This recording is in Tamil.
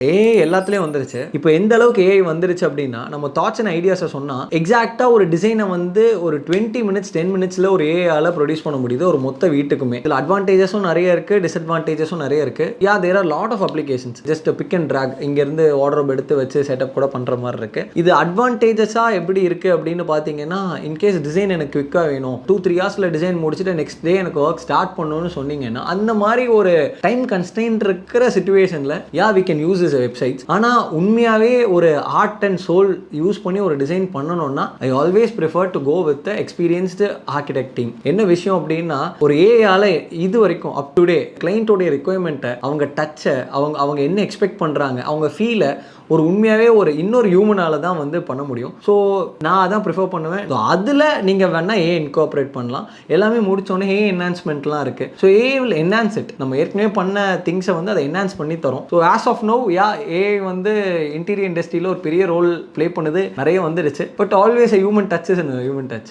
ஏஐ எல்லாத்துலயும் வந்துருச்சு. இப்போ எந்த அளவுக்கு ஏஐ வந்துருச்சு அப்படின்னா, நம்ம தாட்ஸ் அண்ட் ஐடியாஸை சொன்னா, எக்ஸாக்ட்டா ஒரு டிசைனை வந்து ஒரு 20 மினிட்ஸ் 10 மினிட்ஸ்ல ஒரு ஏஐயால ப்ரொடியூஸ் பண்ண முடியுது ஒரு மொத்த வீட்டுக்குமே. இதுல அட்வான்டேஜஸும் நிறைய இருக்கு, டிஸ்அட்வான்டேஜஸும் நிறைய இருக்கு. There are lot of applications. Just pick and drag இங்க இருந்து வார்ட்ரோப் எடுத்து வச்சு செட்டப் கூட பண்ற மாதிரி இருக்கு. இது அட்வான்டேஜஸா எப்படி இருக்கு அப்படின்னு பாத்தீங்கன்னா, இன்கேஸ் டிசைன் எனக்கு குவிக்கா வேணும், 2-3 ஹவர்ஸ்ல டிசைன் முடிச்சுட்டு நெக்ஸ்ட் டே எனக்கு ஒர்க் ஸ்டார்ட் பண்ணணும்னு சொன்னீங்கன்னா, அந்த மாதிரி ஒரு டைம் கன்ஸ்ட்ரெயின்ட் இருக்கிற சிச்சுவேஷன்ல வி கேன் யூஸ் வெப்சைட்ஸ். ஆனா உண்மையாவே ஒரு ஹார்ட் அண்ட் சோல் யூஸ் பண்ணி ஒரு டிசைன் பண்ணணும்னா I always prefer to go with experienced architect team. என்ன விஷயம் அப்படின்னா, ஒரு ஏஐயால இது வரைக்கும் அப் டு டே கிளையண்டோடைய ரெக்குயர்மெண்ட்டை, அவங்க டச்சை, அவங்க என்ன எக்ஸ்பெக்ட் பண்றாங்க, அவங்க ஃபீலை ஒரு உண்மையாகவே ஒரு இன்னொரு ஹியூமனால தான் வந்து பண்ண முடியும். ஸோ நான் அதான் ப்ரிஃபர் பண்ணுவேன். ஸோ அதில் நீங்கள் வேணால் ஏஐ இன்கார்பரேட் பண்ணலாம். எல்லாமே முடிச்சோடனே ஏஐ என்ஹான்ஸ்மெண்ட்லாம் இருக்குது. So AI will enhance it. நம்ம ஏற்கனவே பண்ண திங்ஸை வந்து அதை என்ஹான்ஸ் பண்ணி தரும். So as of now AI வந்து இன்டீரியர் இண்டஸ்ட்ரியில் ஒரு பெரிய ரோல் ப்ளே பண்ணுது, நிறைய வந்துடுச்சு. But always human touch is human touch.